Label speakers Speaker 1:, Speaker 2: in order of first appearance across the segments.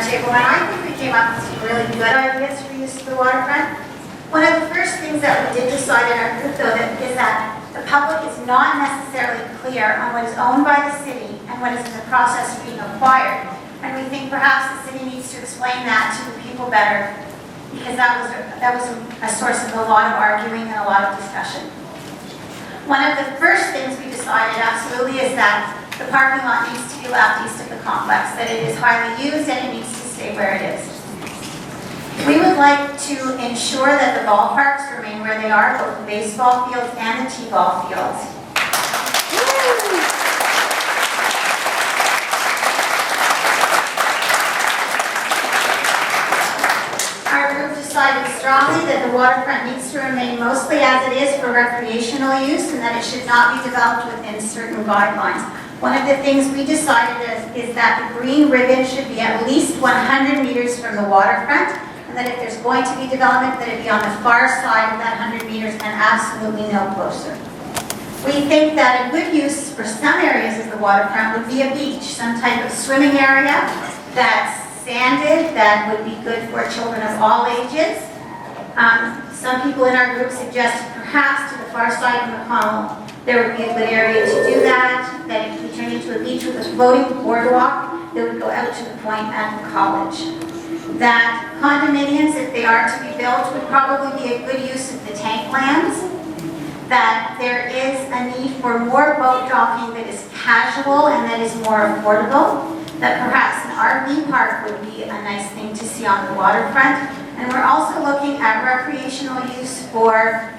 Speaker 1: roundtable, and I think we came up with some really good ideas for use of the waterfront. One of the first things that we did decide in our group, though, is that the public is not necessarily clear on what is owned by the city and what is in the process of being acquired. And we think perhaps the city needs to explain that to the people better, because that was a source of a lot of arguing and a lot of discussion. One of the first things we decided absolutely is that the parking lot needs to be left east of the complex, that it is highly used and it needs to stay where it is. We would like to ensure that the ballparks remain where they are, both the baseball fields and the t-ball fields. Our group decided strongly that the waterfront needs to remain mostly as it is for recreational use and that it should not be developed within certain guidelines. One of the things we decided is that the green ribbon should be at least 100 meters from the waterfront, and that if there's going to be development, that it be on the far side of that 100 meters and absolutely no closer. We think that a good use for some areas of the waterfront would be a beach, some type of swimming area that's sanded, that would be good for children of all ages. Some people in our group suggested perhaps to the far side of McConnell there would be a good area to do that, that it could be turned into a beach with a floating boardwalk that would go out to the point at the college. That condominiums, if they are to be built, would probably be a good use of the tank lands. That there is a need for more boat docking that is casual and that is more affordable. That perhaps an RV park would be a nice thing to see on the waterfront. And we're also looking at recreational use for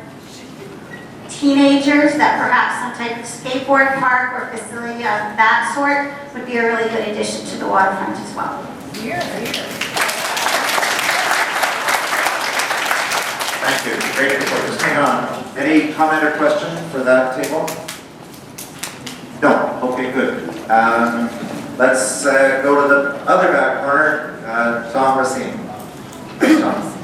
Speaker 1: teenagers, that perhaps some type of skateboard park or facility of that sort would be a really good addition to the waterfront as well.
Speaker 2: Thank you. Great report. Just hang on. Any comment or question for that table? No? Okay, good. Let's go to the other back corner, Tom Racine. Thanks, Tom.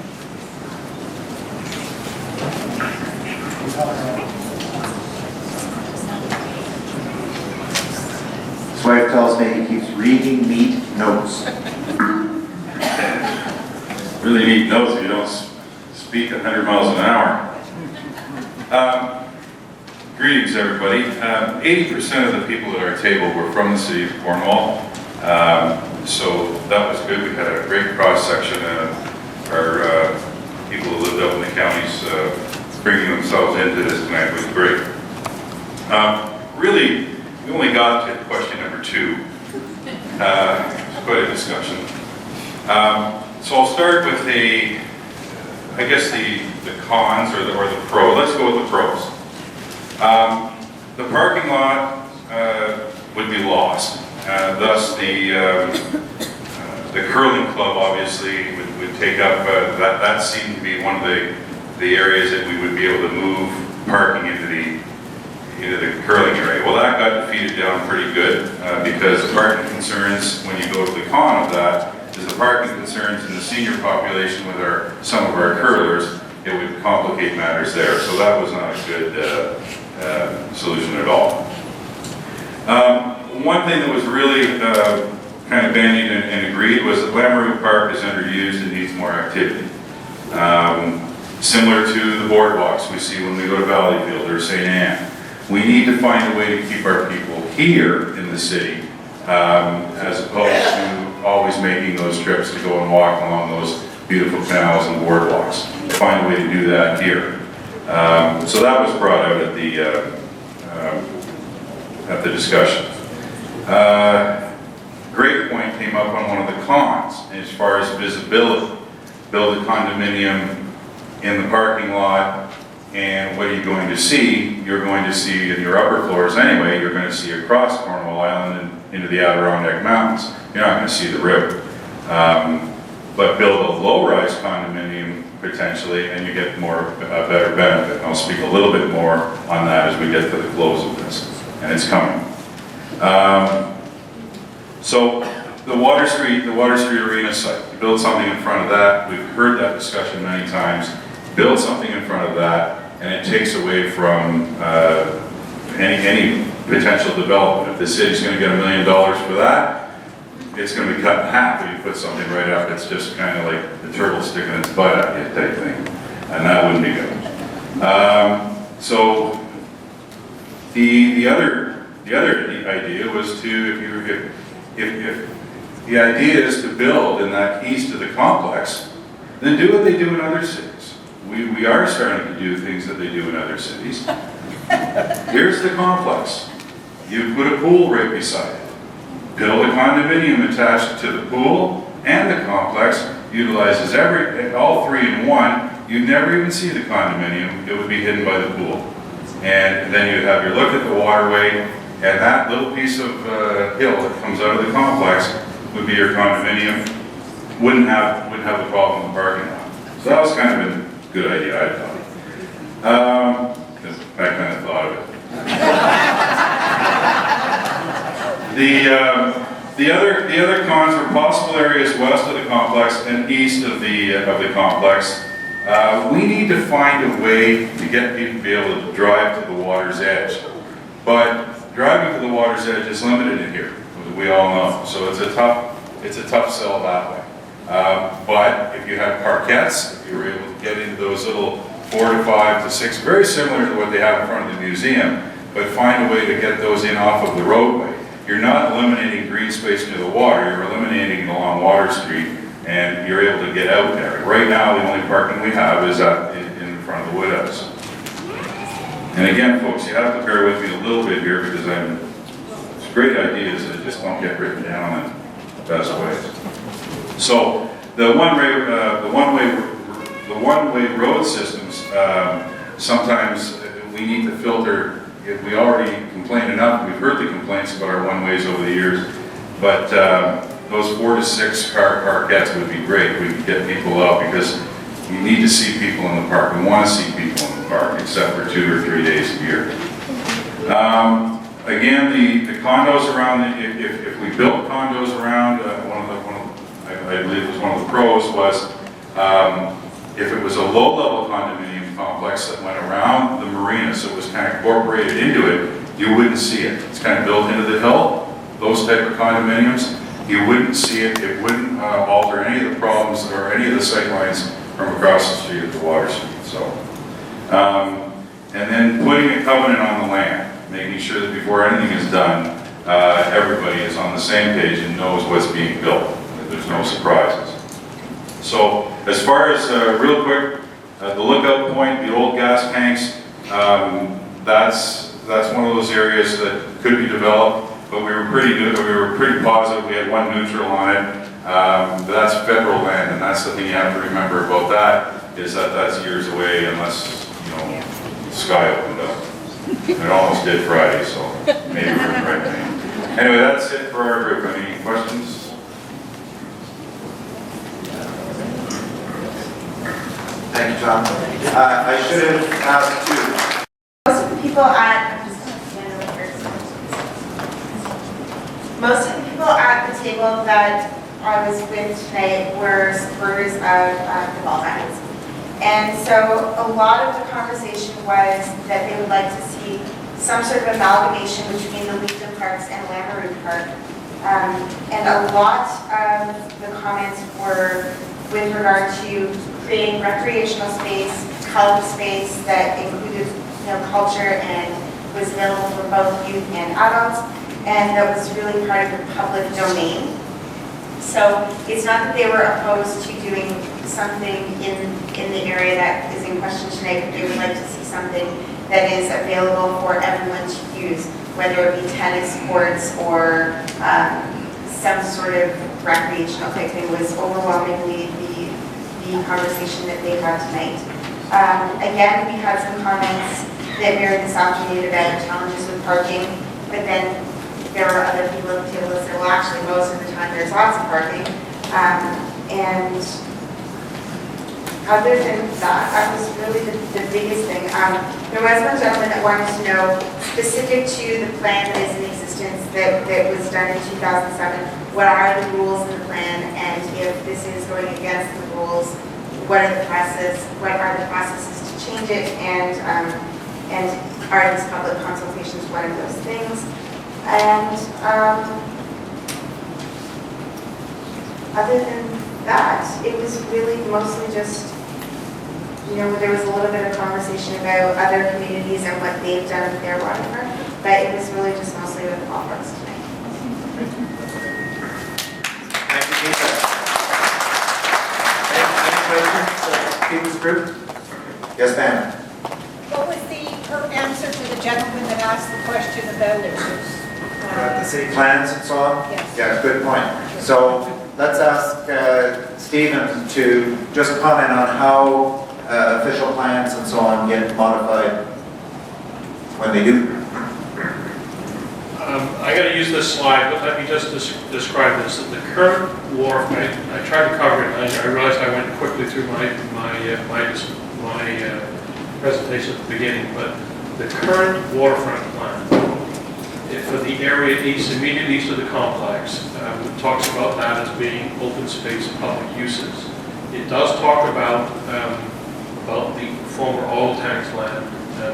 Speaker 2: His wife tells me he keeps reading neat notes.
Speaker 3: Really neat notes if you don't speak 100 miles an hour. Greetings, everybody. 80% of the people at our table were from the city of Cornwall, so that was good. We had a great cross-section of our people who lived up in the counties bringing themselves into this tonight was great. Really, we only got to question number 2. It's quite a discussion. So I'll start with the cons or the pro. Let's go with the pros. The parking lot would be lost. Thus, the curling club obviously would take up. That seemed to be one of the areas that we would be able to move parking into the curling area. Well, that got defeated down pretty good because the parking concerns, when you go to the con of that, is the parking concerns in the senior population with some of our curlers. It would complicate matters there. So that was not a good solution at all. One thing that was really kind of bandied and agreed was that Lamoureux Park is underused and needs more activity. Similar to the boardwalks we see when we go to Valleyfield or St. Anne. We need to find a way to keep our people here in the city as opposed to always making those trips to go and walk along those beautiful canals and boardwalks. Find a way to do that here. So that was brought out at the discussion. Great point came up on one of the cons as far as visibility. Build a condominium in the parking lot, and what are you going to see? You're going to see in your upper floors anyway, you're going to see across Cornwall Island and into the Adirondack Mountains. You're not going to see the river. But build a low-rise condominium potentially, and you get a better benefit. And I'll speak a little bit more on that as we get to the close of this, and it's coming. So the Water Street Arena site, you build something in front of that. We've heard that discussion many times. Build something in front of that, and it takes away from any potential development. If the city's going to get $1 million for that, it's going to be cut in half if you put something right up. It's just kind of like the turtle sticking its butt at you type thing, and that wouldn't be good. So the other idea was to, if the idea is to build in that east of the complex, then do what they do in other cities. We are starting to do things that they do in other cities. Here's the complex. You put a pool right beside it. Build a condominium attached to the pool and the complex. Utilizes all three in one. You'd never even see the condominium. It would be hidden by the pool. And then you'd have your look at the waterway, and that little piece of hill that comes out of the complex would be your condominium. Wouldn't have the problem with parking lot. So that was kind of a good idea, I thought. Because I kind of thought of it. The other cons were possible areas west of the complex and east of the complex. We need to find a way to get people to be able to drive to the water's edge. But driving to the water's edge is limited in here, as we all know. So it's a tough sell that way. But if you had parkettes, if you were able to get into those little 4 to 5 to 6, very similar to what they have in front of the museum, but find a way to get those in off of the roadway. You're not eliminating green space near the water, you're eliminating it along Water Street, and you're able to get out there. Right now, the only parking we have is in front of the Woodhouse. And again, folks, you have to bear with me a little bit here because it's great ideas that just don't get written down in the best ways. So the one-way road systems, sometimes we need to filter. We already complain enough. We've heard the complaints about our one-ways over the years, but those 4 to 6 car parkettes would be great. We could get people out because you need to see people in the park. We want to see people in the park, except for 2 or 3 days a year. Again, the condos around, if we built condos around, I believe it was one of the pros was, if it was a low-level condominium complex that went around the marina, so it was kind of incorporated into it, you wouldn't see it. It's kind of built into the hill, those type of condominiums. You wouldn't see it. It wouldn't alter any of the problems or any of the sight lines from across the street at the Water Street. So, and then putting a covenant on the land, making sure that before anything is done, everybody is on the same page and knows what's being built, that there's no surprises. So, as far as real quick, the lookout point, the old gas tanks, that's one of those areas that could be developed. But we were pretty good. We were pretty positive. We had one neutral on it. But that's federal land, and that's the thing you have to remember about that is that that's years away unless the sky opened up. It almost did Friday, so maybe we're in the right thing. Anyway, that's it for our group. Any questions?
Speaker 2: Thank you, John. I should have asked too.
Speaker 4: Most of the people at the table that I was with tonight were supporters of development. And so a lot of the conversation was that they would like to see some sort of amalgamation between the Leafton Parks and Lamoureux Park. And a lot of the comments were with regard to creating recreational space, colored space that included culture and was available for both youth and adults, and that was really part of the public domain. So it's not that they were opposed to doing something in the area that is in question tonight, but they would like to see something that is available for everyone to use, whether it be tennis courts or some sort of recreational type thing. Was overwhelmingly the conversation that they had tonight. Again, we had some comments that mirrored this afternoon about challenges with parking, but then there were other people at the table that said, well, actually, most of the time there's lots of parking. And other than that was really the biggest thing. There was one gentleman that wanted to know, specific to the plan that is in existence that was done in 2007, what are the rules in the plan, and if this is going against the rules, what are the processes to change it, and are these public consultations one of those things? And other than that, it was really mostly just, there was a little bit of conversation about other communities and what they've done with their waterfront, but it was really just mostly with the golf course tonight.
Speaker 2: Thank you, Keith. Any questions, Keith's group? Yes, ma'am.
Speaker 5: What was her answer to the gentleman that asked the question about it?
Speaker 2: The city plans and so on?
Speaker 5: Yes.
Speaker 2: Yeah, good point. So let's ask Stephen to just comment on how official plans and so on get modified when they do.
Speaker 6: I got to use this slide, but let me just describe this. The current waterfront, I tried to cover it, and I realized I went quickly through my presentation at the beginning, but the current waterfront plan for the area immediately east of the complex talks about that as being open space public uses. It does talk about the former oil tanks land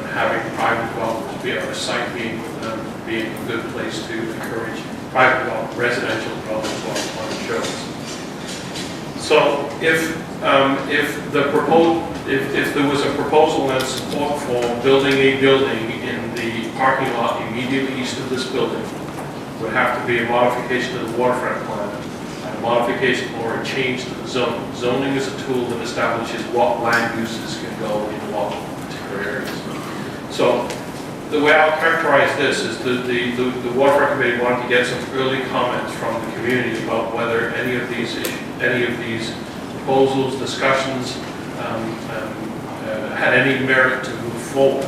Speaker 6: having private developers be on the site being a good place to encourage private development, residential development, as well as one shows. So if there was a proposal and support for building a building in the parking lot immediately east of this building, would have to be a modification of the waterfront plan, a modification or a change to the zoning. Zoning is a tool that establishes what land uses can go in what particular areas. So the way I'll characterize this is the Waterfront Committee wanted to get some early comments from the community about whether any of these proposals, discussions had any merit to move forward.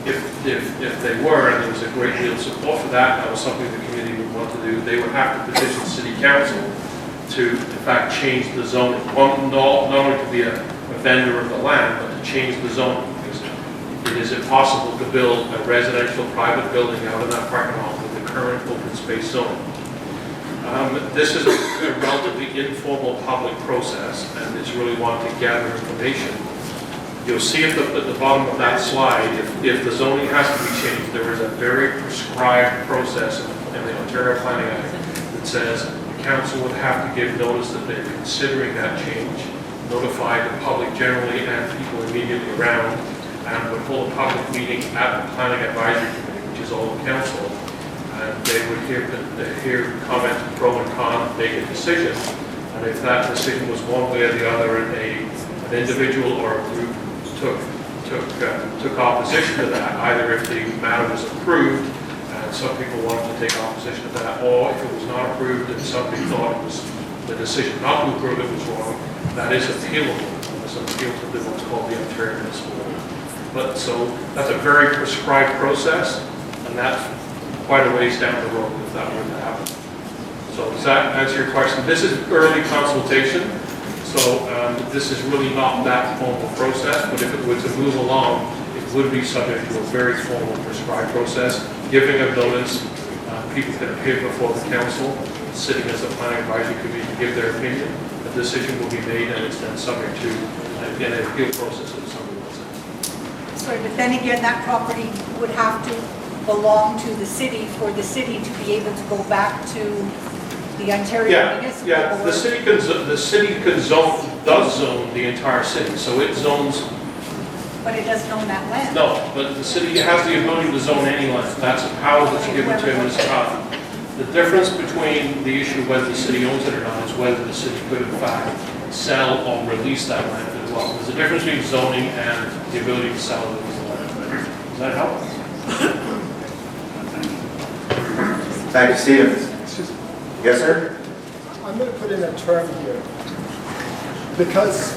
Speaker 6: If they were, and there was a great deal of support for that, that was something the committee would want to do, they would have to petition City Council to, in fact, change the zoning. Not only to be a vendor of the land, but to change the zoning. It is impossible to build a residential private building out in that parking lot with the current open space zoning. This is a relatively informal public process, and it's really one to gather information. You'll see at the bottom of that slide, if the zoning has to be changed, there is a very prescribed process in the Ontario Planning Act that says the council would have to give notice that they're considering that change, notify the public generally and people immediately around, and would hold a public meeting at the Planning Advisory Committee, which is all the council, and they would hear comments, pro and con, make a decision, and if that decision was one way or the other, and an individual or a group took opposition to that, either if the matter was approved, and some people wanted to take opposition to that, or if it was not approved and somebody thought it was the decision not to approve it was wrong, that is appealable. It's an appeal to what's called the Ontario Municipal Law. But so that's a very prescribed process, and that's quite a ways down the road if that were to happen. So does that answer your question? This is early consultation, so this is really not that formal process, but if it were to move along, it would be subject to a very formal prescribed process, giving a notice, people can appear before the council, sitting as a planning advisory committee to give their opinion, a decision will be made, and it's then subject to an appeal process if somebody wants it.
Speaker 5: Sorry, but then again, that property would have to belong to the city for the city to be able to go back to the Ontario Municipal
Speaker 6: Yeah,
Speaker 5: Board.
Speaker 6: the city does zone the entire city, so it zones.
Speaker 5: But it doesn't own that land.
Speaker 6: No, but the city has the ability to zone any land. That's a power that's given to a municipality. The difference between the issue whether the city owns it or not is whether the city could in fact sell or release that land as well. There's a difference between zoning and the ability to sell or release the land. Does that help?
Speaker 2: Thank you, Stephen. Yes, sir?
Speaker 7: I'm going to put in a term here because,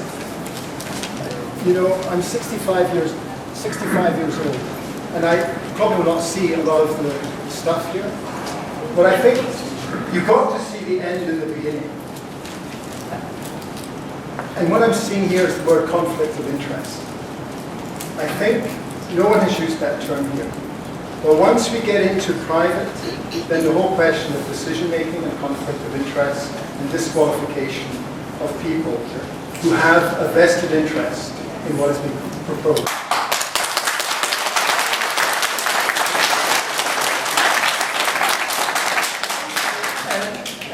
Speaker 7: I'm 65 years old, and I probably will not see a lot of the stuff here, but I think you've got to see the end in the beginning. And what I'm seeing here is the word conflict of interest. I think no one has used that term here. Well, once we get into private, then the whole question of decision-making and conflict of interest and disqualification of people who have a vested interest in what is being proposed.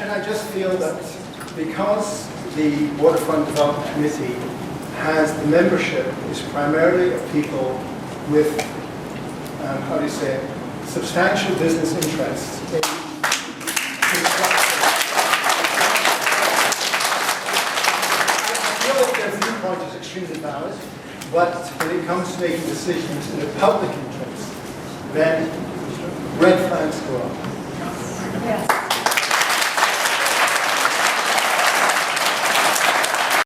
Speaker 7: And I just feel that because the Waterfront Development Committee has the membership is primarily of people with, how do you say it, substantial business interests in construction. I feel like their viewpoint is extremely valid, but when it comes to making decisions in the public interest, then red flags go up.
Speaker 5: Yes.